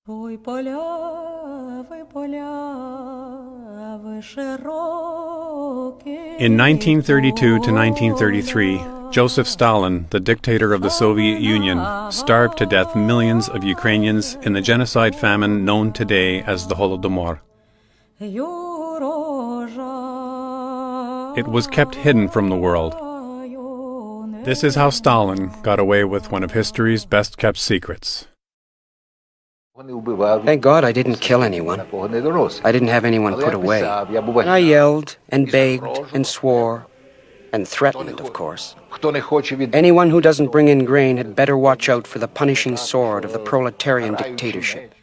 In 1932 to 1933, Joseph Stalin, the dictator of the Soviet Union, starved to death millions of Ukrainians in the genocide famine known today as the Holodomor. It was kept hidden from the world. This is how Stalin got away with one of history's best-kept secrets. Thank God I didn't kill anyone. I didn't have anyone put away. And I yelled and begged and swore and threatened, of course. Anyone who doesn't bring in grain had better watch out for the punishing sword of the proletarian dictatorship.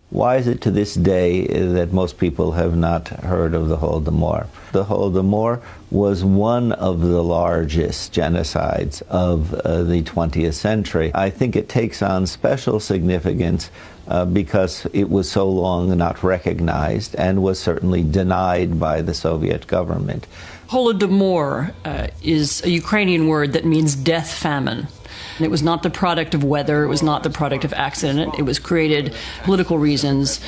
Why is it to this day that most people have not heard of the Holodomor? The Holodomor was one of the largest genocides of the 20th century. I think it takes on special significance because it was so long not recognized and was certainly denied by the Soviet government. Holodomor is a Ukrainian word that means death famine. It was not the product of weather, it was not the product of accident. It was created for political reasons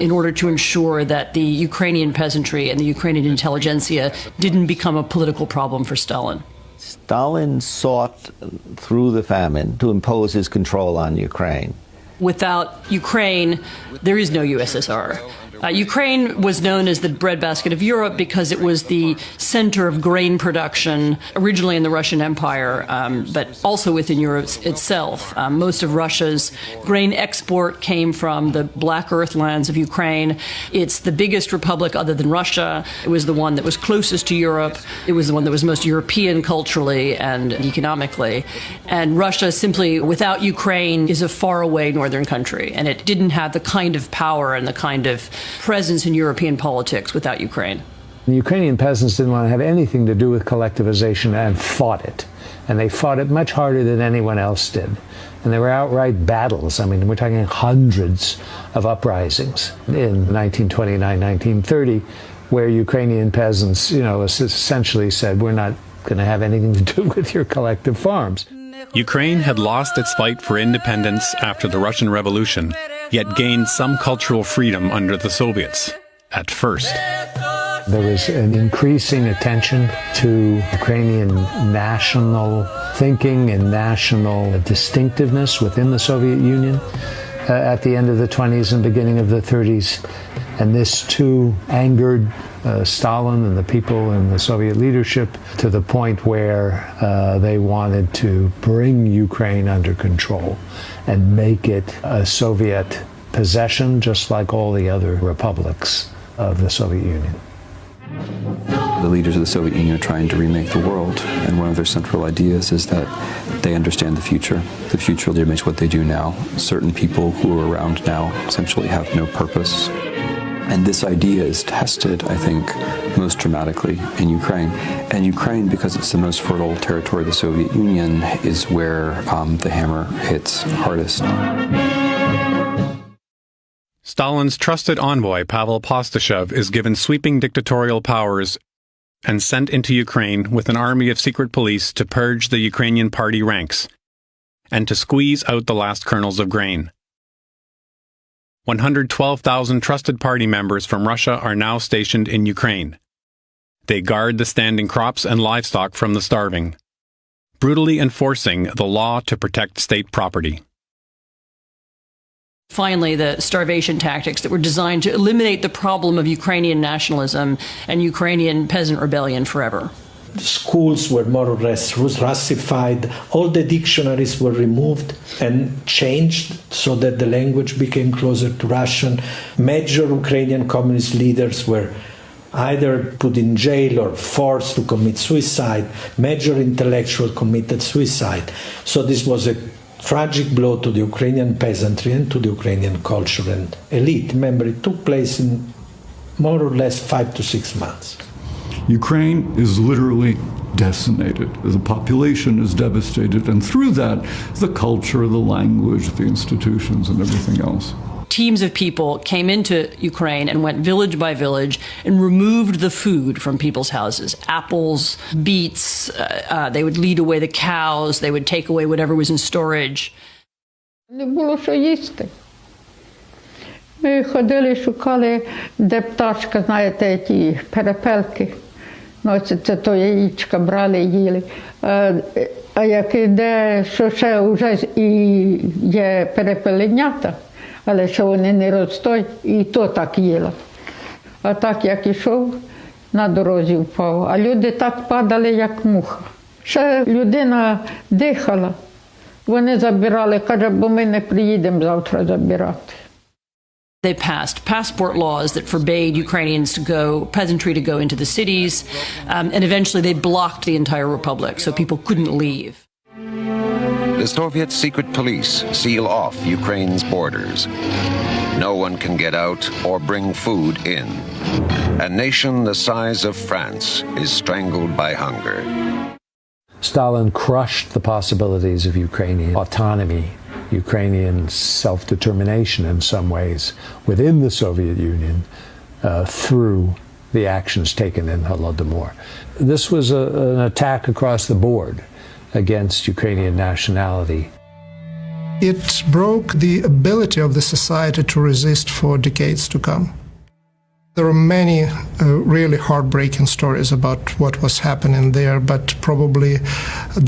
in order to ensure that the Ukrainian peasantry and the Ukrainian intelligentsia didn't become a political problem for Stalin. Stalin sought through the famine to impose his control on Ukraine. Without Ukraine, there is no USSR. Ukraine was known as the breadbasket of Europe because it was the center of grain production, originally in the Russian Empire, but also within Europe itself. Most of Russia's grain export came from the Black Earth lands of Ukraine. It's the biggest republic other than Russia. It was the one that was closest to Europe. It was the one that was most European culturally and economically. And Russia simply, without Ukraine, is a faraway northern country. And it didn't have the kind of power and the kind of presence in European politics without Ukraine. The Ukrainian peasants didn't want to have anything to do with collectivization and fought it. And they fought it much harder than anyone else did. And there were outright battles. I mean, we're talking hundreds of uprisings in 1929, 1930, where Ukrainian peasants, essentially said, we're not going to have anything to do with your collective farms. Ukraine had lost its fight for independence after the Russian Revolution, yet gained some cultural freedom under the Soviets, at first. There was an increasing attention to Ukrainian national thinking and national distinctiveness within the Soviet Union at the end of the 20s and beginning of the 30s. And this too angered Stalin and the people in the Soviet leadership to the point where they wanted to bring Ukraine under control and make it a Soviet possession, just like all the other republics of the Soviet Union. The leaders of the Soviet Union are trying to remake the world, and one of their central ideas is that they understand the future. The future legitimates what they do now. Certain people who are around now essentially have no purpose. And this idea is tested, I think, most dramatically in Ukraine. And Ukraine, because it's the most fertile territory of the Soviet Union, is where the hammer hits hardest. Stalin's trusted envoy, Pavel Postashev, is given sweeping dictatorial powers and sent into Ukraine with an army of secret police to purge the Ukrainian party ranks and to squeeze out the last kernels of grain. 112,000 trusted party members from Russia are now stationed in Ukraine. They guard the standing crops and livestock from the starving, brutally enforcing the law to protect state property. Finally, the starvation tactics that were designed to eliminate the problem of Ukrainian nationalism and Ukrainian peasant rebellion forever. Schools were more or less Russified. All the dictionaries were removed and changed so that the language became closer to Russian. Major Ukrainian communist leaders were either put in jail or forced to commit suicide. Major intellectuals committed suicide. So this was a tragic blow to the Ukrainian peasantry and to the Ukrainian culture and elite. Remember, it took place in more or less 5 to 6 months. Ukraine is literally decimated. The population is devastated, and through that, the culture, the language, the institutions, and everything else. Teams of people came into Ukraine and went village by village and removed the food from people's houses. Apples, beets, they would lead away the cows, they would take away whatever was in storage. Не було що їсти. Ми ходили, шукали, де пташка, знаєте, ті перепелки. Це то яєчка брали, їли. А як іде, що ще вже і є перепеленята, але що вони не ростуть, і то так їла. А так, як ішов, на дорозі впав. А люди так падали, як муха. Ще людина дихала. Вони забирали, каже, бо ми не приїдемо завтра забирати. They passed passport laws that forbade Ukrainians to go, peasantry to go into the cities, and eventually they blocked the entire republic, so people couldn't leave. The Soviet secret police seal off Ukraine's borders. No one can get out or bring food in. A nation the size of France is strangled by hunger. Stalin crushed the possibilities of Ukrainian autonomy, Ukrainian self-determination in some ways within the Soviet Union through the actions taken in Holodomor. This was an attack across the board against Ukrainian nationality. It broke the ability of the society to resist for decades to come. There are many really heartbreaking stories about what was happening there, but probably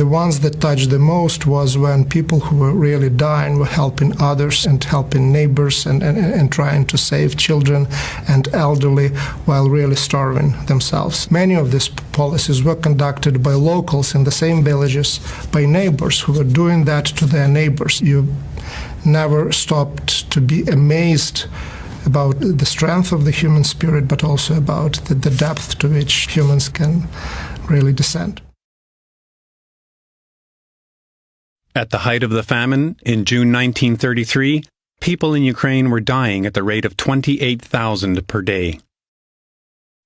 the ones that touched the most was when people who were really dying were helping others and helping neighbors and trying to save children and elderly while really starving themselves. Many of these policies were conducted by locals in the same villages, by neighbors who were doing that to their neighbors. You never stopped to be amazed about the strength of the human spirit, but also about the depth to which humans can really descend. At the height of the famine, in June 1933, people in Ukraine were dying at the rate of 28,000 per day.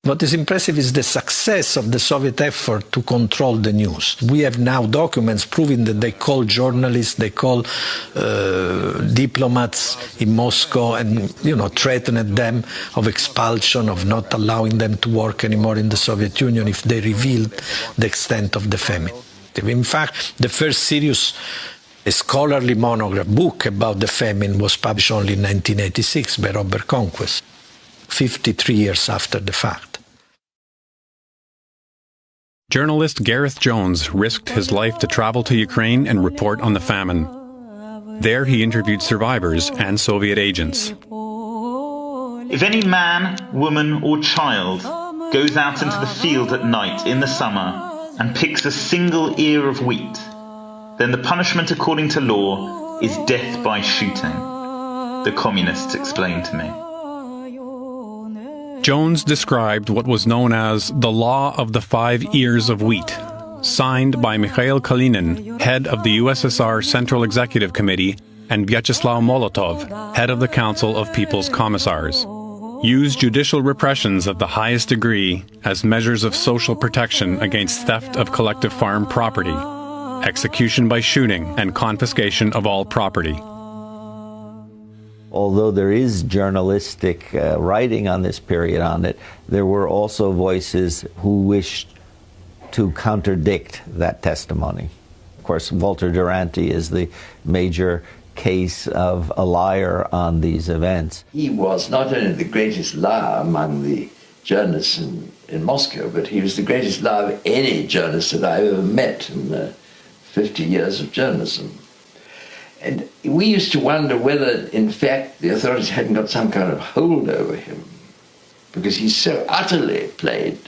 What is impressive is the success of the Soviet effort to control the news. We have now documents proving that they call journalists, they call diplomats in Moscow and, threatened them of expulsion, of not allowing them to work anymore in the Soviet Union if they revealed the extent of the famine. In fact, the first serious scholarly monograph book about the famine was published only in 1986 by Robert Conquest, 53 years after the fact. Journalist Gareth Jones risked his life to travel to Ukraine and report on the famine. There he interviewed survivors and Soviet agents. If any man, woman or child goes out into the field at night in the summer and picks a single ear of wheat, then the punishment according to law is death by shooting, the communists explained to me. Jones described what was known as the Law of the 5 Ears of Wheat, signed by Mikhail Kalinin, head of the USSR Central Executive Committee, and Vyacheslav Molotov, head of the Council of People's Commissars. Used judicial repressions of the highest degree as measures of social protection against theft of collective farm property, execution by shooting, and confiscation of all property. Although there is journalistic writing on this period on it, there were also voices who wished to contradict that testimony. Of course, Walter Duranty is the major case of a liar on these events. He was not only the greatest liar among the journalists in Moscow, but he was the greatest liar of any journalist that I've ever met in 50 years of journalism. And we used to wonder whether, in fact, the authorities hadn't got some kind of hold over him, because he so utterly played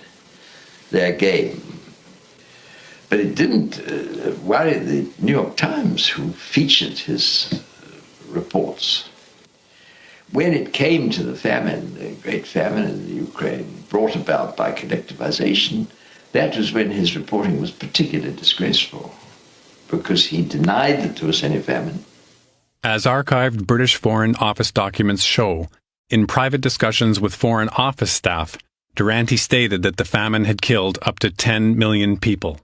their game. But it didn't worry the New York Times, who featured his reports. When it came to the famine, the great famine in the Ukraine, brought about by collectivization, that was when his reporting was particularly disgraceful, because he denied that there was any famine. As archived British Foreign Office documents show, in private discussions with Foreign Office staff, Durante stated that the famine had killed up to 10 million people.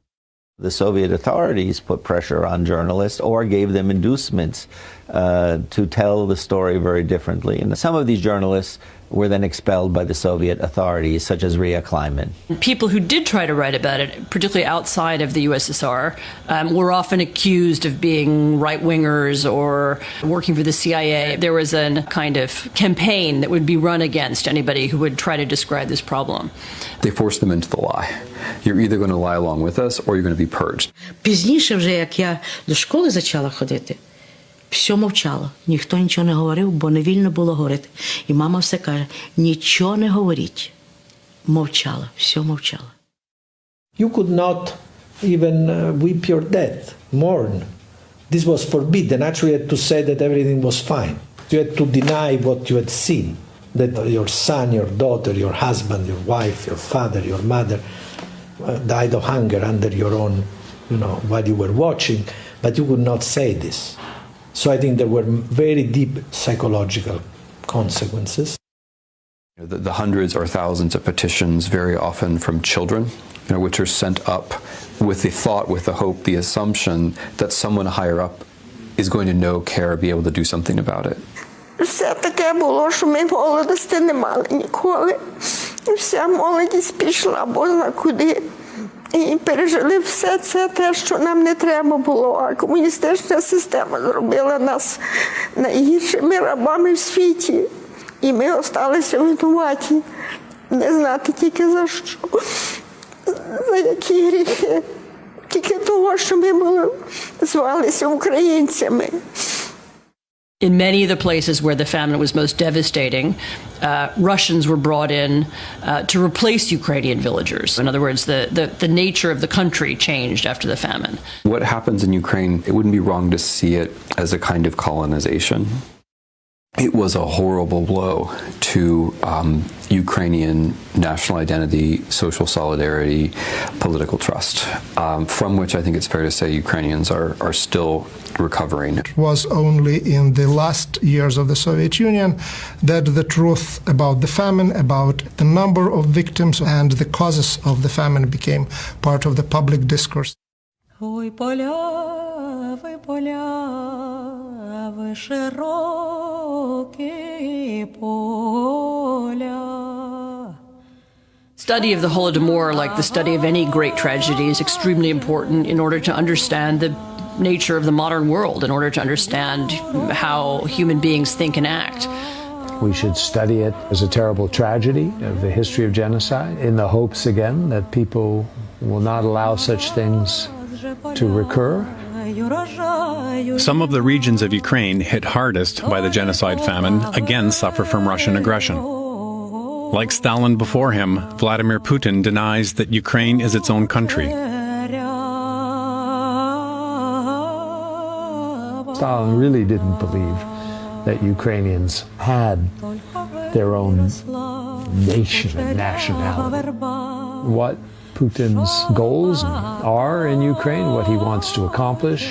The Soviet authorities put pressure on journalists or gave them inducements to tell the story very differently. And some of these journalists were then expelled by the Soviet authorities, such as Ria Kleiman. People who did try to write about it, particularly outside of the USSR, were often accused of being right-wingers or working for the CIA. There was a kind of campaign that would be run against anybody who would try to describe this problem. They forced them into the lie. You're either going to lie along with us or you're going to be purged. Пізніше вже, як я до школи почала ходити, все мовчало. Ніхто нічого не говорив, бо не вільно було говорити. І мама все каже, нічого не говоріть. Мовчала, все мовчала. You could not even weep your death, mourn. This was forbidden. Actually, you had to say that everything was fine. You had to deny what you had seen, that your son, your daughter, your husband, your wife, your father, your mother died of hunger under your own, while you were watching, but you could not say this. So I think there were very deep psychological consequences. The hundreds or thousands of petitions, very often from children, which are sent up with the thought, with the hope, the assumption that someone higher up is going to know, care, be able to do something about it. Все таке було, що ми молодості не мали ніколи. Вся молодість пішла, бозна куди. І пережили все це те, що нам не треба було. А комуністична система зробила нас найгіршими рабами в світі. І ми осталися винуваті. Не знати тільки за що. За які гріхи. Тільки того, що ми були, звалися українцями. In many of the places where the famine was most devastating, Russians were brought in to replace Ukrainian villagers. In other words, the nature of the country changed after the famine. What happens in Ukraine, it wouldn't be wrong to see it as a kind of colonization. It was a horrible blow to Ukrainian national identity, social solidarity, political trust, from which I think it's fair to say Ukrainians are still recovering. It was only in the last years of the Soviet Union that the truth about the famine, about the number of victims and the causes of the famine became part of the public discourse. Ой, поля, ви широкі поля. Study of the Holodomor, like the study of any great tragedy, is extremely important in order to understand the nature of the modern world, in order to understand how human beings think and act. We should study it as a terrible tragedy of the history of genocide, in the hopes, again, that people will not allow such things to recur. Some of the regions of Ukraine hit hardest by the genocide famine again suffer from Russian aggression. Like Stalin before him, Vladimir Putin denies that Ukraine is its own country. Stalin really didn't believe that Ukrainians had their own nation and nationality. What Putin's goals are in Ukraine, what he wants to accomplish.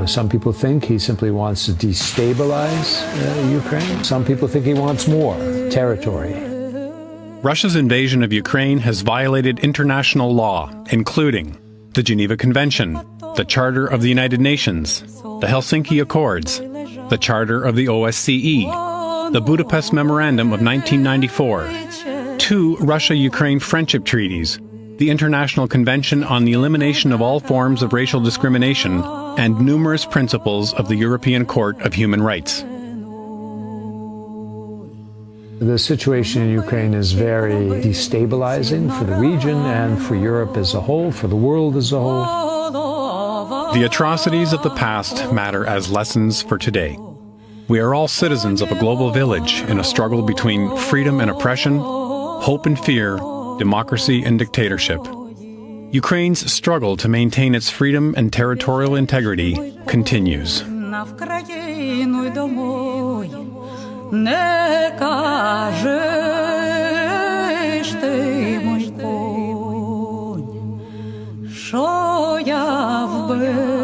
Some people think he simply wants to destabilize Ukraine. Some people think he wants more territory. Russia's invasion of Ukraine has violated international law, including the Geneva Convention, the Charter of the United Nations, the Helsinki Accords, the Charter of the OSCE, the Budapest Memorandum of 1994, 2 Russia-Ukraine Friendship Treaties, the International Convention on the Elimination of All Forms of Racial Discrimination, and numerous principles of the European Court of Human Rights. The situation in Ukraine is very destabilizing for the region and for Europe as a whole, for the world as a whole. The atrocities of the past matter as lessons for today. We are all citizens of a global village in a struggle between freedom and oppression, hope and fear, democracy and dictatorship. Ukraine's struggle to maintain its freedom and territorial integrity continues. Не кажеш ти, мой конь, що я вбив.